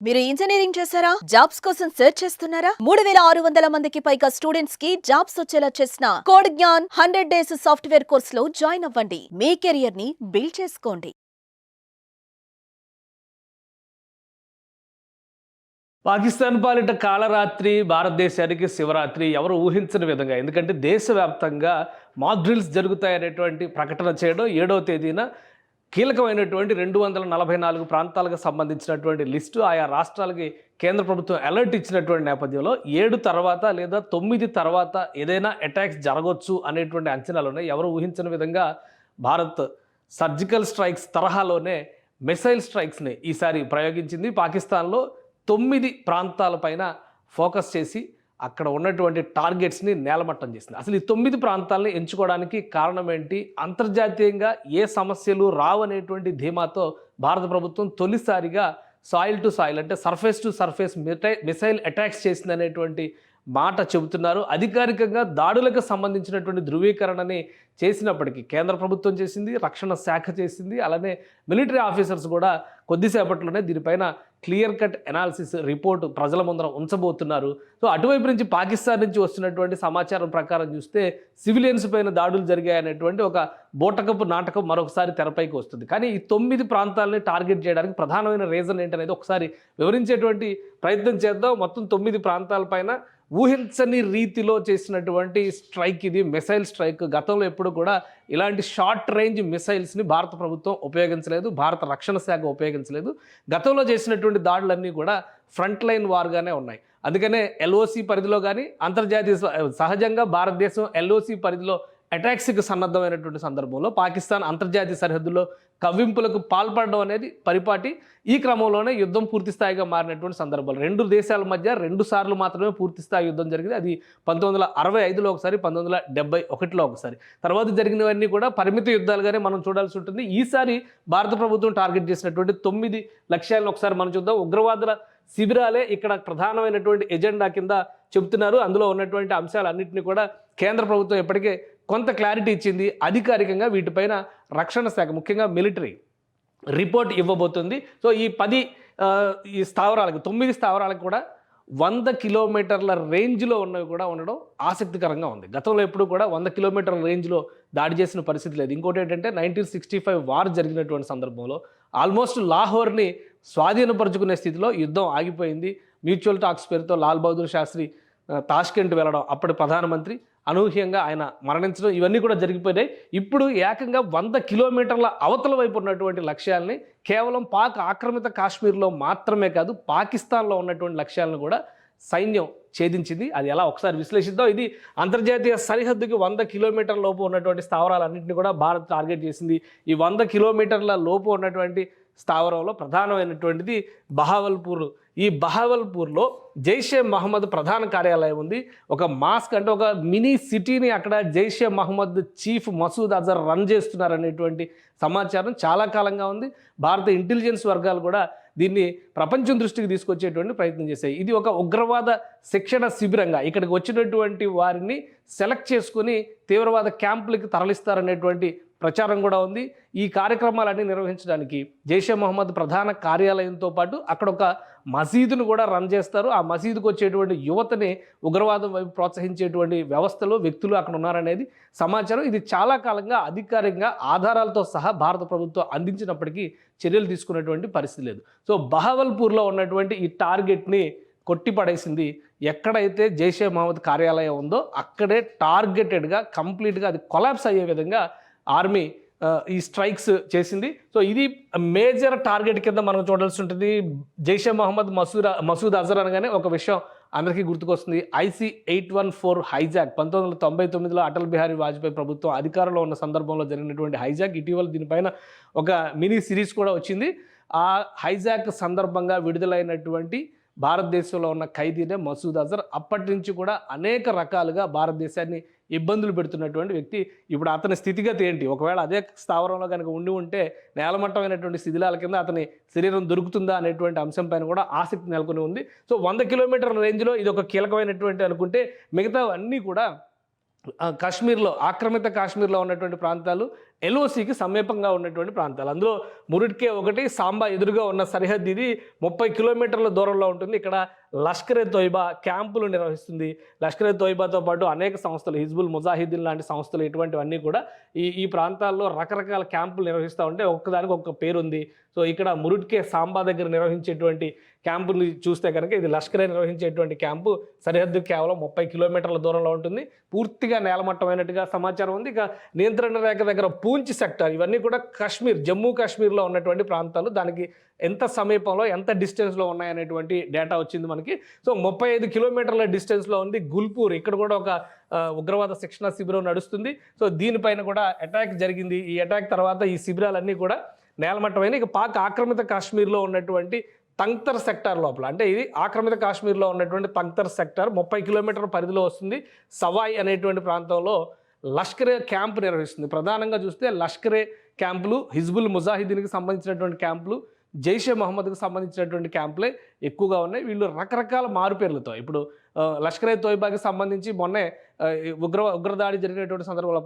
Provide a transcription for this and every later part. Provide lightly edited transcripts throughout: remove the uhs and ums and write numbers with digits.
మీరు ఇంజనీరింగ్ చేశారా? జాబ్స్ కోసం సెర్చ్ చేస్తున్నారా? 3600 మందికి పైగా స్టూడెంట్స్ కి జాబ్స్ వచ్చేలా చేసిన code Gyan 100 days software course లో జాయిన్ అవ్వండి. మీ కెరియర్ ని బిల్డ్ చేసుకోండి. పాకిస్తాన్ పాలిట కాలరాత్రి భారతదేశానికి శివరాత్రి ఎవరు ఊహించని విధంగా, ఎందుకంటే దేశవ్యాప్తంగా మాక్ డ్రిల్స్ జరుగుతాయనేటువంటి ప్రకటన చేయడం 7వ తేదీన కీలకమైనటువంటి 244 ప్రాంతాలకు సంబంధించినటువంటి లిస్టు ఆయా రాష్ట్రాలకి కేంద్ర ప్రభుత్వం అలర్ట్ ఇచ్చినటువంటి నేపథ్యంలో 7 తర్వాత లేదా 9 తర్వాత ఏదైనా అటాక్స్ జరగవచ్చు అనేటువంటి అంచనాలు ఉన్నాయి. ఎవరు ఊహించని విధంగా భారత్ సర్జికల్ స్ట్రైక్స్ తరహాలోనే మిసైల్ స్ట్రైక్స్ని ఈసారి ప్రయోగించింది. పాకిస్తాన్లో 9 ప్రాంతాలపైన ఫోకస్ చేసి అక్కడ ఉన్నటువంటి టార్గెట్స్ని నేలమట్టం చేసింది. అసలు ఈ 9 ప్రాంతాలని ఎంచుకోవడానికి కారణం ఏంటి? అంతర్జాతీయంగా ఏ సమస్యలు రావనేటువంటి ధీమాతో భారత ప్రభుత్వం తొలిసారిగా సాయిల్ టు సాయిల్ అంటే surface to surface missile attacks చేసిందనేటువంటి మాట చెబుతున్నారు. అధికారికంగా దాడులకు సంబంధించినటువంటి ధృవీకరణని చేసినప్పటికీ కేంద్ర ప్రభుత్వం చేసింది, రక్షణ శాఖ చేసింది, అలానే మిలిటరీ ఆఫీసర్స్ కూడా కొద్దిసేపట్లోనే దీనిపైన క్లియర్ కట్ ఎనాలిసిస్ రిపోర్ట్ ప్రజల ముందర ఉంచబోతున్నారు. సో అటువైపు నుంచి పాకిస్తాన్ నుంచి వస్తున్నటువంటి సమాచారం ప్రకారం చూస్తే సివిలియన్స్ పైన దాడులు జరిగాయనేటువంటి ఒక బోటకపు నాటకం మరొకసారి తెరపైకి వస్తుంది. కానీ ఈ 9 ప్రాంతాలని టార్గెట్ చేయడానికి ప్రధానమైన రీజన్ ఏంటనేది ఒకసారి వివరించేటువంటి ప్రయత్నం చేద్దాం. మొత్తం 9 ప్రాంతాలపైన ఊహించని రీతిలో చేసినటువంటి స్ట్రైక్ ఇది, మిసైల్ స్ట్రైక్. గతంలో ఎప్పుడు కూడా ఇలాంటి షార్ట్ రేంజ్ మిసైల్స్ని భారత ప్రభుత్వం ఉపయోగించలేదు, భారత రక్షణ శాఖ ఉపయోగించలేదు. గతంలో చేసినటువంటి దాడులన్నీ కూడా ఫ్రంట్ లైన్ వార్గానే ఉన్నాయి. అందుకనే ఎల్ఓసి పరిధిలో కానీ అంతర్జాతీయ సహజంగా భారతదేశం ఎల్ఓసి పరిధిలో అటాక్స్కి సన్నద్ధమైనటువంటి సందర్భంలో పాకిస్తాన్ అంతర్జాతీయ సరిహద్దుల్లో కవ్వింపులకు పాల్పడడం అనేది పరిపాటి. ఈ క్రమంలోనే యుద్ధం పూర్తి స్థాయిగా మారినటువంటి సందర్భాలు. 2 దేశాల మధ్య 2 సార్లు మాత్రమే పూర్తి స్థాయి యుద్ధం జరిగింది. అది 1965లో ఒకసారి, 1971లో ఒకసారి. తర్వాత జరిగినవన్నీ కూడా పరిమిత యుద్ధాలుగానే మనం చూడాల్సి ఉంటుంది. ఈసారి భారత ప్రభుత్వం టార్గెట్ చేసినటువంటి 9 లక్ష్యాలను ఒకసారి మనం చూద్దాం. ఉగ్రవాదుల శిబిరాలే ఇక్కడ ప్రధానమైనటువంటి ఎజెండా కింద చెబుతున్నారు. అందులో ఉన్నటువంటి అంశాలన్నింటినీ కూడా కేంద్ర ప్రభుత్వం ఇప్పటికే కొంత క్లారిటీ ఇచ్చింది. అధికారికంగా వీటిపైన రక్షణ శాఖ ముఖ్యంగా మిలిటరీ రిపోర్ట్ ఇవ్వబోతుంది. సో ఈ 10 ఈ స్థావరాలకు 9 స్థావరాలకు కూడా 100 కిలోమీటర్ల రేంజ్లో ఉన్నవి కూడా ఉండడం ఆసక్తికరంగా ఉంది. గతంలో ఎప్పుడు కూడా 100 కిలోమీటర్ల రేంజ్లో దాడి చేసిన పరిస్థితి లేదు. ఇంకోటి ఏంటంటే 1965 వార్ జరిగినటువంటి సందర్భంలో ఆల్మోస్ట్ లాహోర్ని స్వాధీనపరుచుకునే స్థితిలో యుద్ధం ఆగిపోయింది. మ్యూచువల్ టాక్స్ పేరుతో లాల్ బహదూర్ శాస్త్రి తాష్కెంట్ వెళ్ళడం, అప్పటి ప్రధానమంత్రి అనూహ్యంగా ఆయన మరణించడం, ఇవన్నీ కూడా జరిగిపోయినాయి. ఇప్పుడు ఏకంగా 100 కిలోమీటర్ల అవతల వైపు ఉన్నటువంటి లక్ష్యాలని కేవలం పాక్ ఆక్రమిత కాశ్మీర్లో మాత్రమే కాదు, పాకిస్తాన్లో ఉన్నటువంటి లక్ష్యాలను కూడా సైన్యం ఛేదించింది. అది ఎలా ఒకసారి విశ్లేషిద్దాం. ఇది అంతర్జాతీయ సరిహద్దుకి 100 కిలోమీటర్ల లోపు ఉన్నటువంటి స్థావరాలన్నింటినీ కూడా భారత్ టార్గెట్ చేసింది. ఈ 100 కిలోమీటర్ల లోపు ఉన్నటువంటి స్థావరంలో ప్రధానమైనటువంటిది బహావల్పూర్. ఈ బహావల్పూర్లో జైషే మహమ్మద్ ప్రధాన కార్యాలయం ఉంది. ఒక మాస్క్ అంటే ఒక మినీ సిటీని అక్కడ జైషే మహమ్మద్ చీఫ్ మసూద్ అజర్ రన్ చేస్తున్నారనేటువంటి సమాచారం చాలా కాలంగా ఉంది. భారత ఇంటెలిజెన్స్ వర్గాలు కూడా దీన్ని ప్రపంచం దృష్టికి తీసుకొచ్చేటువంటి ప్రయత్నం చేశాయి. ఇది ఒక ఉగ్రవాద శిక్షణ శిబిరంగా ఇక్కడికి వచ్చినటువంటి వారిని సెలెక్ట్ చేసుకుని తీవ్రవాద క్యాంపులకి తరలిస్తారనేటువంటి ప్రచారం కూడా ఉంది. ఈ కార్యక్రమాలన్నీ నిర్వహించడానికి జైషే మహమ్మద్ ప్రధాన కార్యాలయంతో పాటు అక్కడ ఒక మసీదును కూడా రన్ చేస్తారు. ఆ మసీదుకు వచ్చేటువంటి యువతని ఉగ్రవాదం వైపు ప్రోత్సహించేటువంటి వ్యవస్థలు, వ్యక్తులు అక్కడ ఉన్నారనేది సమాచారం. ఇది చాలా కాలంగా అధికారికంగా ఆధారాలతో సహా భారత ప్రభుత్వం అందించినప్పటికీ చర్యలు తీసుకున్నటువంటి పరిస్థితి లేదు. సో బహావల్పూర్లో ఉన్నటువంటి ఈ టార్గెట్ని కొట్టిపడేసింది. ఎక్కడైతే జైషే మహమ్మద్ కార్యాలయం ఉందో అక్కడే టార్గెటెడ్గా కంప్లీట్గా అది కొలాప్స్ అయ్యే విధంగా ఆర్మీ ఈ స్ట్రైక్స్ చేసింది. సో ఇది మేజర్ టార్గెట్ కింద మనం చూడాల్సి ఉంటుంది. జైషే మహమ్మద్ మసూద్ అజర్ అనగానే ఒక విషయం అందరికీ గుర్తుకొస్తుంది. IC-814 హైజాక్ 1999లో అటల్ బిహారీ వాజ్పేయి ప్రభుత్వం అధికారంలో ఉన్న సందర్భంలో జరిగినటువంటి హైజాక్. ఇటీవల దీనిపైన ఒక మినీ సిరీస్ కూడా వచ్చింది. ఆ హైజాక్ సందర్భంగా విడుదలైనటువంటి భారతదేశంలో ఉన్న ఖైదీనే మసూద్ అజర్. అప్పటి నుంచి కూడా అనేక రకాలుగా భారతదేశాన్ని ఇబ్బందులు పెడుతున్నటువంటి వ్యక్తి. ఇప్పుడు అతని స్థితిగతి ఏంటి? ఒకవేళ అదే స్థావరంలో కనుక ఉంటే నేలమట్టమైనటువంటి శిథిలాల కింద అతని శరీరం దొరుకుతుందా అనేటువంటి అంశం పైన కూడా ఆసక్తి నెలకొని ఉంది. సో 100 కిలోమీటర్ల రేంజ్లో ఇది ఒక కీలకమైనటువంటి అనుకుంటే, మిగతా అన్నీ కూడా కాశ్మీర్లో ఆక్రమిత కాశ్మీర్లో ఉన్నటువంటి ప్రాంతాలు ఎల్ఓసికి సమీపంగా ఉన్నటువంటి ప్రాంతాలు. అందులో మురిట్కే ఒకటి, సాంబా ఎదురుగా ఉన్న సరిహద్దు ఇది 30 కిలోమీటర్ల దూరంలో ఉంటుంది. ఇక్కడ లష్కరే తోయిబా క్యాంపులు నిర్వహిస్తుంది. లష్కరే తోయిబాతో పాటు అనేక సంస్థలు, హిజ్బుల్ ముజాహిద్దీన్ లాంటి సంస్థలు, ఇటువంటివన్నీ కూడా ఈ ప్రాంతాల్లో రకరకాల క్యాంపులు నిర్వహిస్తూ ఉంటే ఒక్కదానికి ఒక్క పేరు ఉంది. సో ఇక్కడ మురిట్కే సాంబా దగ్గర నిర్వహించేటువంటి క్యాంపులు చూస్తే కనుక ఇది లష్కరే నిర్వహించేటువంటి క్యాంపు సరిహద్దు కేవలం 30 కిలోమీటర్ల దూరంలో ఉంటుంది. పూర్తిగా నేలమట్టమైనట్టుగా సమాచారం ఉంది. ఇక నియంత్రణ రేఖ దగ్గర పూంచ్ సెక్టార్, ఇవన్నీ కూడా కాశ్మీర్, జమ్మూ కాశ్మీర్లో ఉన్నటువంటి ప్రాంతాలు. దానికి ఎంత సమీపంలో, ఎంత డిస్టెన్స్లో ఉన్నాయనేటువంటి డేటా వచ్చింది మనకి. సో 35 కిలోమీటర్ల డిస్టెన్స్లో ఉంది గుల్పూర్. ఇక్కడ కూడా ఒక ఉగ్రవాద శిక్షణ శిబిరం నడుస్తుంది. సో దీనిపైన కూడా అటాక్ జరిగింది. ఈ అటాక్ తర్వాత ఈ శిబిరాలన్నీ కూడా నేలమట్టమైన. ఇక పాక్ ఆక్రమిత కాశ్మీర్లో ఉన్నటువంటి తంగ్తర్ సెక్టార్ లోపల, అంటే ఇది ఆక్రమిత కాశ్మీర్లో ఉన్నటువంటి తంగ్తర్ సెక్టార్ 30 కిలోమీటర్ల పరిధిలో వస్తుంది. సవాయ్ అనేటువంటి ప్రాంతంలో లష్కరే క్యాంపు నిర్వహిస్తుంది. ప్రధానంగా చూస్తే లష్కరే క్యాంపులు, హిజ్బుల్ ముజాహిద్దీన్కి సంబంధించినటువంటి క్యాంపులు, జైషే మహమ్మద్కి సంబంధించినటువంటి క్యాంపులే ఎక్కువగా ఉన్నాయి. వీళ్ళు రకరకాల మారుపేర్లతో, ఇప్పుడు లష్కరే తోయిబాకి సంబంధించి మొన్నే ఉగ్రదాడి జరిగినటువంటి సందర్భంలో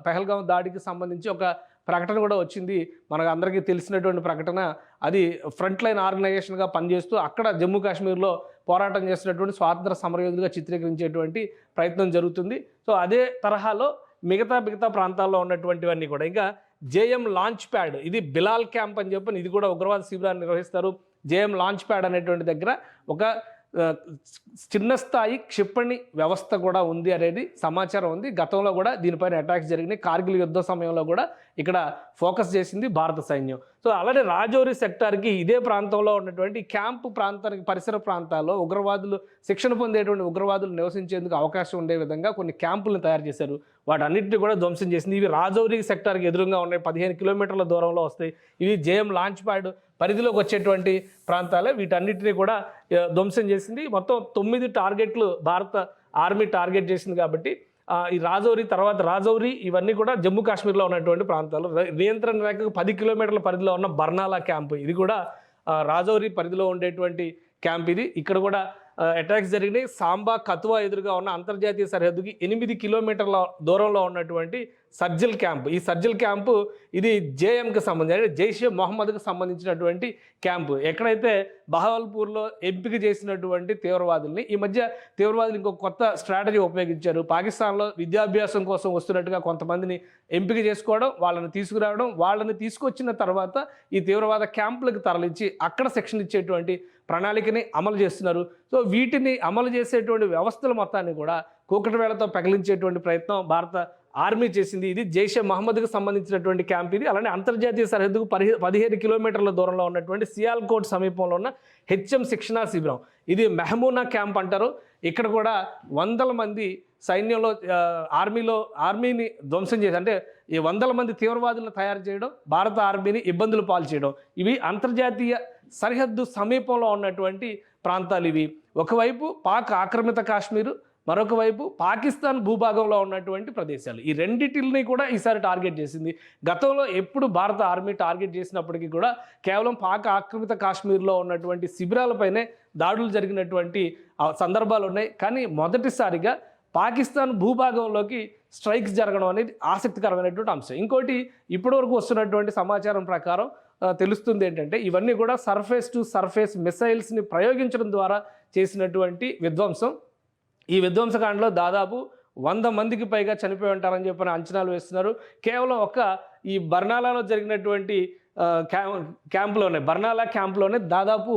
పెహల్గాం దాడికి సంబంధించి ఒక ప్రకటన కూడా వచ్చింది. మనకు అందరికీ తెలిసినటువంటి ప్రకటన. అది ఫ్రంట్ లైన్ ఆర్గనైజేషన్గా పనిచేస్తూ అక్కడ జమ్మూ కాశ్మీర్లో పోరాటం చేసినటువంటి స్వాతంత్ర సమరయోధులుగా చిత్రీకరించేటువంటి ప్రయత్నం జరుగుతుంది. సో అదే తరహాలో మిగతా ప్రాంతాల్లో ఉన్నటువంటివన్నీ కూడా. ఇంకా జేఎం లాంచ్ ప్యాడ్, ఇది బిలాల్ క్యాంప్ అని చెప్పని, ఇది కూడా ఉగ్రవాద శిబిరాన్ని నిర్వహిస్తారు. జేఎం లాంచ్ ప్యాడ్ అనేటువంటి దగ్గర ఒక చిన్న స్థాయి క్షిపణి వ్యవస్థ కూడా ఉంది అనేది సమాచారం ఉంది. గతంలో కూడా దీనిపైన అటాక్స్ జరిగినాయి. కార్గిల్ యుద్ధ సమయంలో కూడా ఇక్కడ ఫోకస్ చేసింది భారత సైన్యం. సో అలానే రాజౌరి సెక్టార్కి ఇదే ప్రాంతంలో ఉన్నటువంటి క్యాంపు ప్రాంతానికి పరిసర ప్రాంతాల్లో ఉగ్రవాదులు, శిక్షణ పొందేటువంటి ఉగ్రవాదులు నివసించేందుకు అవకాశం ఉండే విధంగా కొన్ని క్యాంపులను తయారు చేశారు. వాటన్నిటిని కూడా ధ్వంసం చేసింది. ఇవి రాజౌరి సెక్టార్కి ఎదురుగా ఉన్నాయి, 15 కిలోమీటర్ల దూరంలో వస్తాయి. ఇవి జేఎం లాంచ్ ప్యాడ్ పరిధిలోకి వచ్చేటువంటి ప్రాంతాలే. వీటన్నిటిని కూడా ధ్వంసం చేసింది. మొత్తం 9 టార్గెట్లు భారత ఆర్మీ టార్గెట్ చేసింది. కాబట్టి ఈ రాజౌరి ఇవన్నీ కూడా జమ్మూ కాశ్మీర్లో ఉన్నటువంటి ప్రాంతాలు. నియంత్రణ రేఖకు 10 కిలోమీటర్ల పరిధిలో ఉన్న బర్నాలా క్యాంపు, ఇది కూడా రాజౌరి పరిధిలో ఉండేటువంటి క్యాంప్ ఇది. ఇక్కడ కూడా అటాక్స్ జరిగినాయి. సాంబా కతువా ఎదురుగా ఉన్న అంతర్జాతీయ సరిహద్దుకి 8 కిలోమీటర్ల దూరంలో ఉన్నటువంటి సర్జిల్ క్యాంపు. ఈ సర్జిల్ క్యాంపు ఇది జేఎంకి సంబంధించి, జైషే మొహమ్మద్కి సంబంధించినటువంటి క్యాంపు. ఎక్కడైతే బహవల్పూర్లో ఎంపిక చేసినటువంటి తీవ్రవాదుల్ని, ఈ మధ్య తీవ్రవాదులు ఇంకొక కొత్త స్ట్రాటజీ ఉపయోగించారు. పాకిస్తాన్లో విద్యాభ్యాసం కోసం వస్తున్నట్టుగా కొంతమందిని ఎంపిక చేసుకోవడం, వాళ్ళని తీసుకురావడం, వాళ్ళని తీసుకొచ్చిన తర్వాత ఈ తీవ్రవాద క్యాంపులకు తరలించి అక్కడ శిక్షణ ఇచ్చేటువంటి ప్రణాళికని అమలు చేస్తున్నారు. సో వీటిని అమలు చేసేటువంటి వ్యవస్థల మొత్తాన్ని కూడా కూకటి వేళతో పెకలించేటువంటి ప్రయత్నం భారత ఆర్మీ చేసింది. ఇది జైషే మహమ్మద్కి సంబంధించినటువంటి క్యాంప్ ఇది. అలానే అంతర్జాతీయ సరిహద్దుకు 15 కిలోమీటర్ల దూరంలో ఉన్నటువంటి సియాల్కోట్ సమీపంలో ఉన్న హెచ్ఎం శిక్షణా శిబిరం, ఇది మెహమూనా క్యాంప్ అంటారు. ఇక్కడ కూడా వందల మంది సైన్యంలో, ఆర్మీని ధ్వంసం చేసి, అంటే ఈ వందల మంది తీవ్రవాదులను తయారు చేయడం, భారత ఆర్మీని ఇబ్బందులు పాలు చేయడం, ఇవి అంతర్జాతీయ సరిహద్దు సమీపంలో ఉన్నటువంటి ప్రాంతాలు ఇవి. ఒకవైపు పాక్ ఆక్రమిత కాశ్మీరు, మరొక వైపు పాకిస్తాన్ భూభాగంలో ఉన్నటువంటి ప్రదేశాలు. ఈ రెండిటిని కూడా ఈసారి టార్గెట్ చేసింది. గతంలో ఎప్పుడు భారత ఆర్మీ టార్గెట్ చేసినప్పటికీ కూడా కేవలం పాక్ ఆక్రమిత కాశ్మీర్లో ఉన్నటువంటి శిబిరాలపైనే దాడులు జరిగినటువంటి సందర్భాలు ఉన్నాయి. కానీ మొదటిసారిగా పాకిస్తాన్ భూభాగంలోకి స్ట్రైక్స్ జరగడం అనేది ఆసక్తికరమైనటువంటి అంశం. ఇంకోటి, ఇప్పటివరకు వస్తున్నటువంటి సమాచారం ప్రకారం తెలుస్తుంది ఏంటంటే, ఇవన్నీ కూడా సర్ఫేస్ టు సర్ఫేస్ మిసైల్స్ని ప్రయోగించడం ద్వారా చేసినటువంటి విధ్వంసం. ఈ విధ్వంసకాండలో దాదాపు 100 మందికి పైగా చనిపోయి ఉంటారని చెప్పిన అంచనాలు వేస్తున్నారు. కేవలం ఈ బర్నాలాలో జరిగినటువంటి బర్నాలా క్యాంపులోనే దాదాపు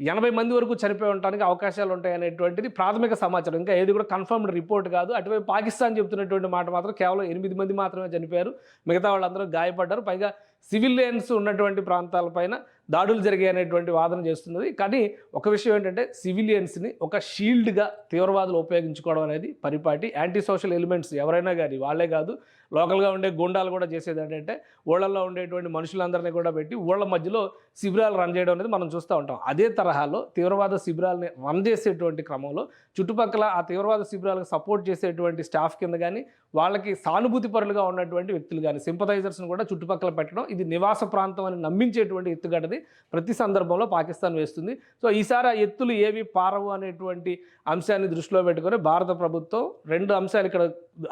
80 మంది వరకు చనిపోయి ఉండడానికి అవకాశాలు ఉంటాయనేటువంటిది ప్రాథమిక సమాచారం. ఇంకా ఏది కూడా కన్ఫర్మ్డ్ రిపోర్ట్ కాదు. అటువైపు పాకిస్తాన్ చెబుతున్నటువంటి మాట మాత్రం కేవలం 8 మంది మాత్రమే చనిపోయారు, మిగతా వాళ్ళందరూ గాయపడ్డారు. పైగా సివిలియన్స్ ఉన్నటువంటి ప్రాంతాలపైన దాడులు జరిగాయి అనేటువంటి వాదన చేస్తున్నది. కానీ ఒక విషయం ఏంటంటే, సివిలియన్స్ని ఒక షీల్డ్గా తీవ్రవాదులు ఉపయోగించుకోవడం అనేది పరిపాటి. యాంటీ సోషల్ ఎలిమెంట్స్ ఎవరైనా కానీ, వాళ్ళే కాదు, లోకల్గా ఉండే గుండాలు కూడా చేసేది ఏంటంటే, ఊళ్ళల్లో ఉండేటువంటి మనుషులందరినీ కూడా పెట్టి ఊళ్ళ మధ్యలో శిబిరాలు రన్ చేయడం అనేది మనం చూస్తూ ఉంటాం. అదే తరహాలో తీవ్రవాద శిబిరాలని రన్ చేసేటువంటి క్రమంలో చుట్టుపక్కల ఆ తీవ్రవాద శిబిరాలకు సపోర్ట్ చేసేటువంటి స్టాఫ్ కింద కానీ, వాళ్ళకి సానుభూతి పరులుగా ఉన్నటువంటి వ్యక్తులు కానీ, సింపథైజర్స్ని కూడా చుట్టుపక్కల పెట్టడం, ఇది నివాస ప్రాంతం అని నమ్మించేటువంటి ఎత్తుగడది ప్రతి సందర్భంలో పాకిస్తాన్ వేస్తుంది. సో ఈసారి ఆ ఎత్తులు ఏవి పారవు అనేటువంటి అంశాన్ని దృష్టిలో పెట్టుకొని భారత ప్రభుత్వం 2 అంశాలు ఇక్కడ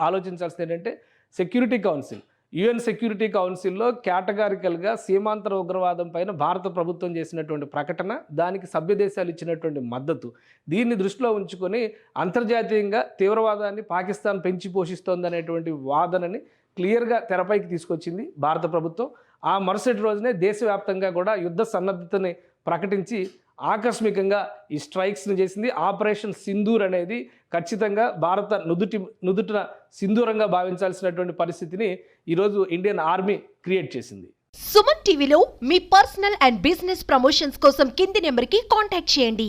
ఆలోచించాల్సింది ఏంటంటే, సెక్యూరిటీ కౌన్సిల్, యుఎన్ సెక్యూరిటీ కౌన్సిల్లో కేటగారికల్గా సీమాంతర ఉగ్రవాదం పైన భారత ప్రభుత్వం చేసినటువంటి ప్రకటన, దానికి సభ్య దేశాలు ఇచ్చినటువంటి మద్దతు, దీన్ని దృష్టిలో ఉంచుకొని అంతర్జాతీయంగా తీవ్రవాదాన్ని పాకిస్తాన్ పెంచి పోషిస్తోందనేటువంటి వాదనని క్లియర్గా తెరపైకి తీసుకొచ్చింది భారత ప్రభుత్వం. ఆ మరుసటి రోజునే దేశవ్యాప్తంగా కూడా యుద్ధ సన్నద్ధతని ప్రకటించి ఆకస్మికంగా ఈ స్ట్రైక్స్ని చేసింది. ఆపరేషన్ సింధూర్ అనేది ఖచ్చితంగా భారత నుదుటిన సింధూరంగా భావించాల్సినటువంటి పరిస్థితిని ఈరోజు ఇండియన్ ఆర్మీ క్రియేట్ చేసింది. సుమన్ టీవీలో మీ పర్సనల్ అండ్ బిజినెస్ ప్రమోషన్స్ కోసం కింది నెంబర్కి కాంటాక్ట్ చేయండి.